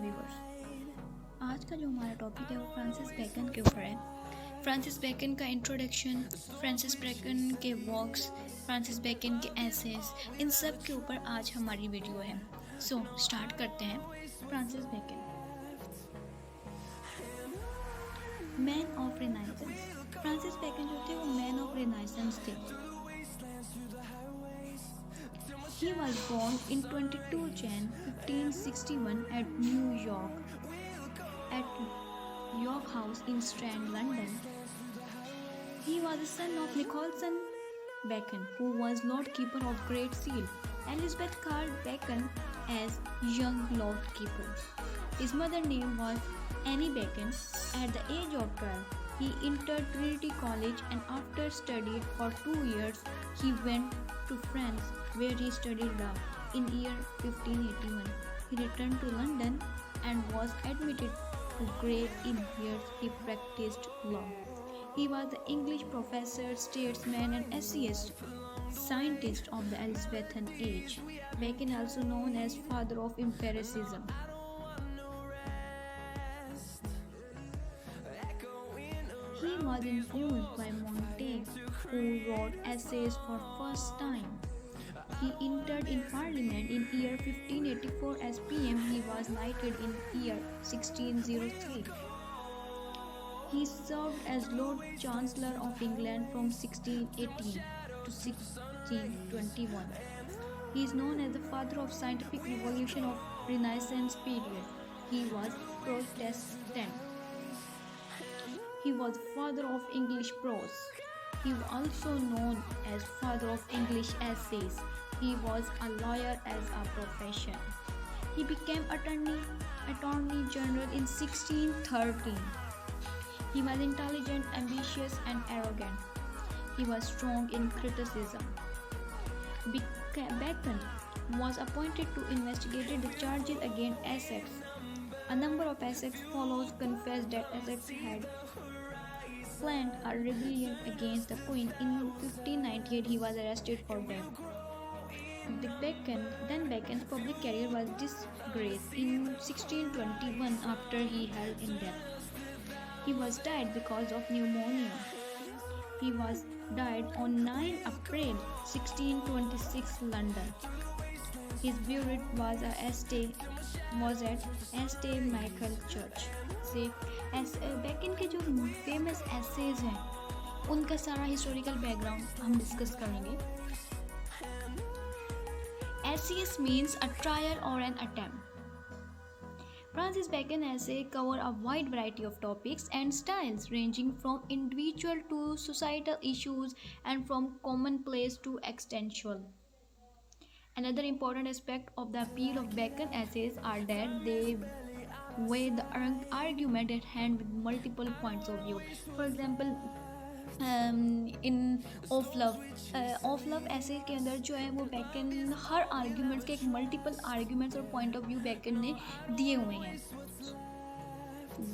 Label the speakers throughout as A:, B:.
A: Viewers. आज का जो हमारा टॉपिक है वो फ्रांसिस बेकन के ऊपर है। फ्रांसिस बेकन का इंट्रोडक्शन, फ्रांसिस बेकन के वर्क्स, फ्रांसिस बेकन के एसेस, इन सब के ऊपर आज हमारी वीडियो है। सो स्टार्ट करते हैं। Francis Bacon, man of renaissance. Francis Bacon जो थे वो मैन ऑफ रिनाइसेंस थे। He was born in 22 Jan 1561 at New York, at York House in Strand, London. He was the son of Nicholson Bacon, who was Lord Keeper of Great Seal. Elizabeth called Bacon as young Lord Keeper. His mother's name was Annie Bacon. At the age of 12, he entered Trinity College, and after studied for 2 years, he went to France, where he studied law. In year 1581, he returned to London and was admitted to grade in years he practiced law. He was the English professor, statesman, and essayist, scientist of the Elizabethan age. Bacon, also known as father of empiricism. He was influenced by Montaigne, who wrote essays for first time. He entered in Parliament in year 1584 as PM. He was knighted in year 1603. He served as Lord Chancellor of England from 1618 to 1621. He is known as the father of scientific revolution of Renaissance period. He was Protestant. He was father of English prose. He was also known as father of English essays. He was a lawyer as a profession. He became Attorney General in 1613. He was intelligent, ambitious, and arrogant. He was strong in criticism. Bacon was appointed to investigate the charges against Essex. A number of Essex fellows confessed that Essex had planned a rebellion against the Queen. In 1598, he was arrested for debt. Bacon's public career was disgraced in 1621 after he held in debt. He was died because of pneumonia. He was died on 9 April 1626, London. His burial was at St. Michael Church. से bacon के जो famous essays हैं उनका सारा historical background हम discuss करेंगे. Essays means a trial or an attempt. Francis Bacon essay cover a wide variety of topics and styles, ranging from individual to societal issues and from commonplace to existential. Another important aspect of the appeal of Bacon essays are that they weigh the argument at hand with multiple points of view. For example, in of love ऐसे के अंदर जो है वो bacon हर arguments के एक multiple arguments और point of view bacon ने दिए हुए हैं.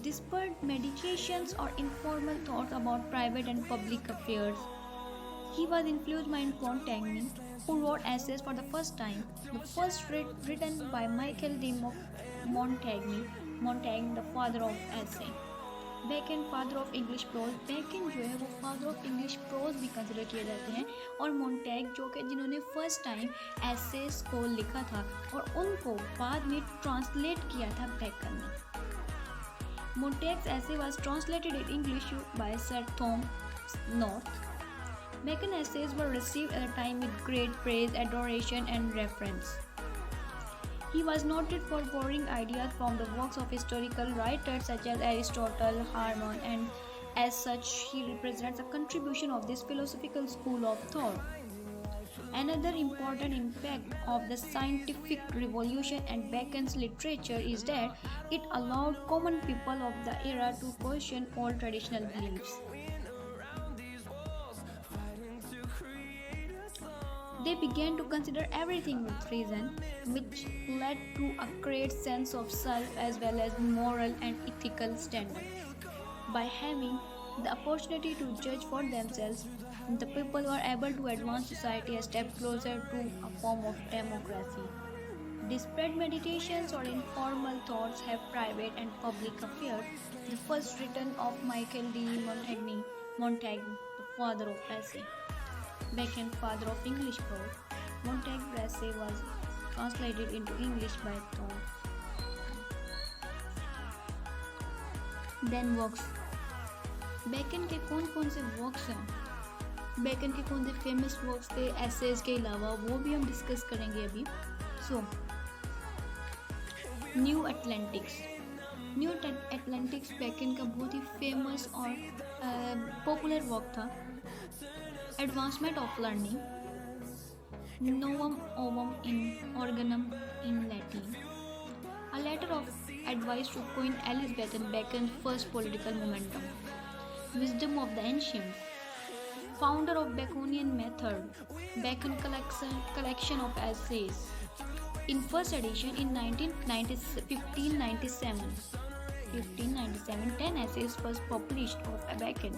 A: Despite meditations or informal thoughts about private and public affairs, he was influenced by Montaigne, who wrote essays for the first time. The first written by Michael de Montaigne, the father of essay. Bacon, father of English prose. Bacon जो है वो father of English prose भी consider किए जाते हैं. और मोंटैग जो कि जिन्होंने फर्स्ट टाइम एसेस को लिखा था और उनको बाद में ट्रांसलेट किया था बेकन ने. मोंटैग्स essay was translated in English by Sir Thomas North. Bacon essays were received at the time with great praise, adoration, and reverence. He was noted for borrowing ideas from the works of historical writers such as Aristotle, Harmon, and as such, he represents a contribution of this philosophical school of thought. Another important impact of the scientific revolution and Bacon's literature is that it allowed common people of the era to question all traditional beliefs. They began to consider everything with reason, which led to a great sense of self as well as moral and ethical standards. By having the opportunity to judge for themselves, the people were able to advance society a step closer to a form of democracy. Disparate meditations or informal thoughts have private and public affairs. The first written of Michael de Montaigne, the father of essay. Bacon, father of English prose. Montaigne essay was translated into English by Tom. Then works. Bacon के कौन कौन से works हैं, bacon के कौन से famous works थे essays के अलावा, वो भी हम डिस्कस करेंगे अभी. So New Atlantics. New Atlantics Bacon का बहुत ही फेमस और पॉपुलर वर्क था. Advancement of learning. नोवम ओवम इन Organum in Latin. A letter of advice to Queen Elizabethan, Bacon's first political momentum. Wisdom of the ancients. Founder of Baconian method. Bacon collection of essays. In first edition in 1597, 10 essays was published of Bacon,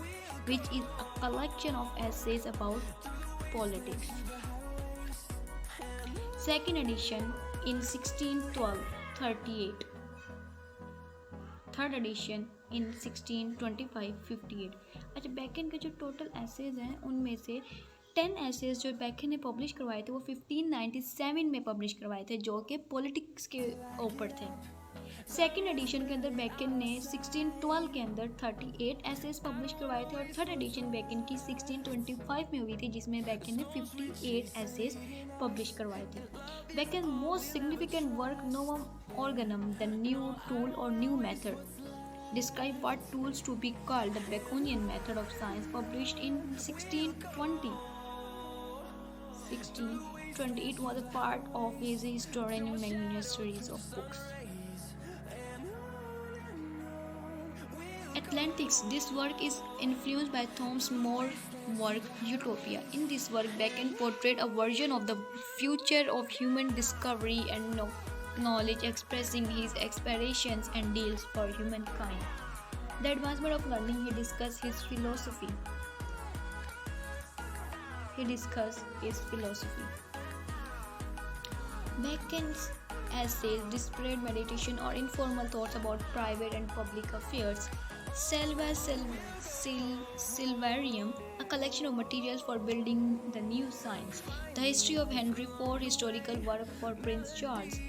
A: which is a collection of essays about politics. Second edition in 1612, 38. Third addition in 1625, 58. अच्छा, bacon के जो total essays हैं उनमें से 10 essays जो bacon ने publish करवाए थे वो 1597 में पब्लिश करवाए थे, जो कि पॉलिटिक्स के ऊपर थे. सेकेंड एडिशन के अंदर बैकन ने 1612 के अंदर 38 एसेज पब्लिश करवाए थे, और थर्ड एडिशन बैकन की 1625 में हुई थी, जिसमें बैकन ने 58 एसेज पब्लिश करवाए थे. Bacon most significant work Novum Organum, the new tool और new method, describe what tools to be called the Baconian method of science, published in 1620. It was a part of his historian magnanimous series of books. Atlantics. This work is influenced by Thomas More's work Utopia. In this work, Bacon portrayed a version of the future of human discovery and knowledge, expressing his aspirations and deals for humankind. The advancement of learning. He discussed his philosophy. Bacon's essays, disparate meditation or informal thoughts about private and public affairs. Silvarium, a collection of materials for building the new science. The history of Henry IV, historical work for Prince Charles.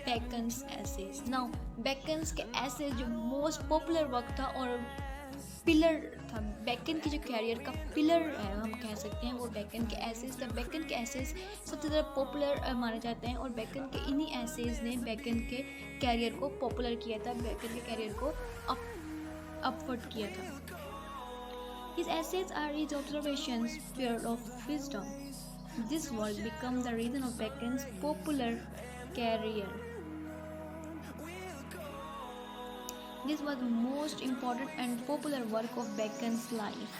A: Bacon's essays. Now, Bacon's के essays जो most popular work था और pillar था, bacon की जो career का pillar है हम कह सकते हैं, वो बैकन के एसेज था. बैकन के एसेज सबसे ज़्यादा पॉपुलर माने जाते हैं, और बैकन के इन्हीं एसेज ने बैकन के कैरियर को पॉपुलर किया था, बैकन के कैरियर को अपवर्ड किया था. His essays are his observations, pure of wisdom. This work became the reason of Bacon's popular career. This was the most important and popular work of Bacon's life.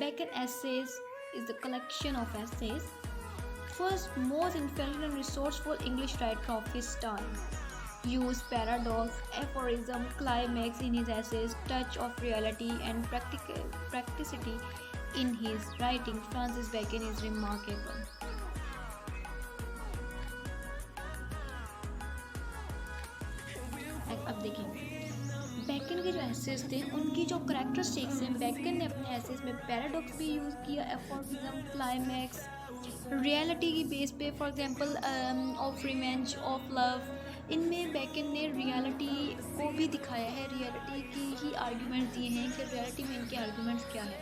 A: Bacon Essays is the collection of essays. First, most influential and resourceful English writer of his time. Use paradox, aphorism, climax in his essays, touch of reality and practicity in his writing. Francis Bacon is remarkable. अब देखेंगे bacon के जो essays थे उनकी जो characteristics हैं. Bacon ने अपने एसेज में पैराडॉक्स भी यूज़ किया, एफोरिज्म, क्लाइमैक्स, रियलिटी की बेस पे, for example of revenge, of love. इनमें बैकन ने रियलिटी को भी दिखाया है, रियलिटी की ही आर्गूमेंट्स दिए हैं कि रियलिटी में इनके आर्गूमेंट्स क्या है.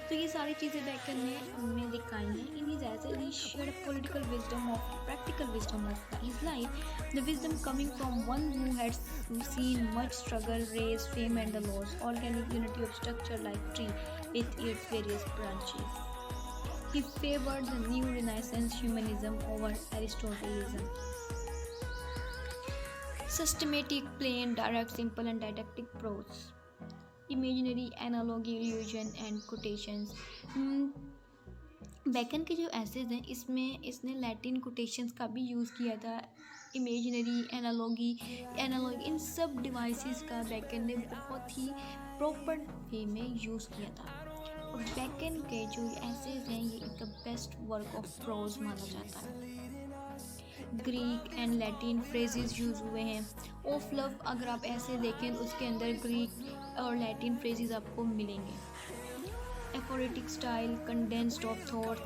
A: तो ये सारी चीज़ें बैकन ने उनमें दिखाई हैं. In his essays he shared political wisdom of practical wisdom of his life, the wisdom coming from one who had seen much struggle, raise, fame and the loss, organic unity of structure like tree with its various branches. He favored the new Renaissance humanism over Aristotelianism. Systematic, plain, direct, simple and didactic prose. Imaginary, analogy, illusion and quotations. Bacon के जो essays हैं इसमें इसने Latin quotations का भी use किया था, imaginary, analogy, इन सब डिवाइसेस का बैकन ने बहुत ही प्रॉपर वे में यूज़ किया था. और बैकन के जो एसेज हैं ये the best work of pros माना जाता है. Greek and Latin phrases use हुए हैं। ऑफ लव अगर आप ऐसे देखें तो उसके अंदर ग्रीक और लैटिन फ्रेजेस आपको मिलेंगे। Aphoristic style, condensed of thoughts,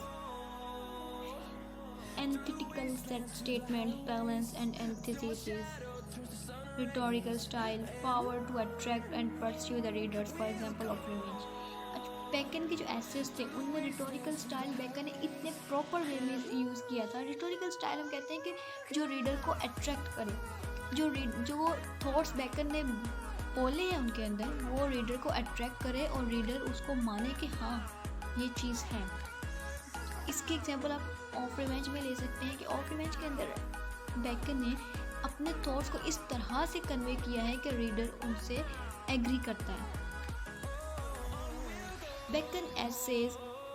A: antithetical statement, balance and antithesis. Rhetorical style, power to attract and pursue the readers, for example of revenge। Bacon के जो एसेस थे उनमें रिटोरिकल स्टाइल बैकन ने इतने proper way में use किया था। Rhetorical style हम कहते हैं कि जो रीडर को अट्रैक्ट करे, जो थॉट्स बैकन ने बोले हैं उनके अंदर वो रीडर को अट्रैक्ट करे और रीडर उसको माने कि हाँ ये चीज़ है। इसके एग्जांपल आप ऑफ रिवेंज में ले सकते हैं कि ऑफ रिवेंज के अंदर बैकन ने अपने थॉट्स को इस तरह से कन्वे किया है कि रीडर उनसे एग्री करता है।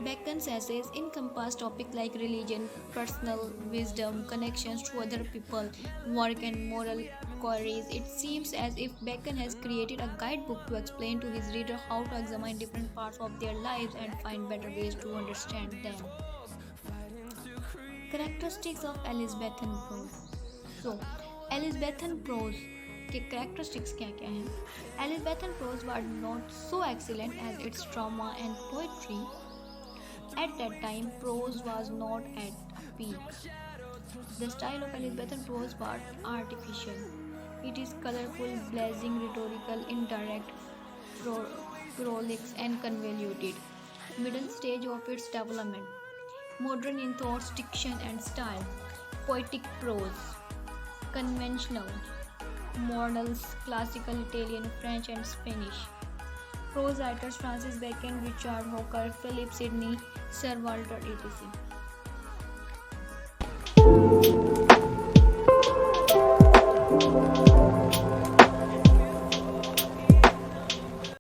A: Bacon's essays encompass topics like religion, personal wisdom, connections to other people, work and moral queries. It seems as if Bacon has created a guidebook to explain to his reader how to examine different parts of their lives and find better ways to understand them. Characteristics of Elizabethan prose. So, Elizabethan prose के characteristics क्या क्या हैं? Elizabethan prose was not so excellent as its drama and poetry. At that time, prose was not at a peak. The style of Elizabethan prose was artificial. It is colorful, blazing, rhetorical, indirect, prolix, and convoluted. Middle stage of its development. Modern in thought, diction, and style. Poetic prose. Conventional. Models, classical Italian, French and Spanish. Prose writers Francis Bacon, Richard Hooker, Philip Sidney, Sir Walter etc.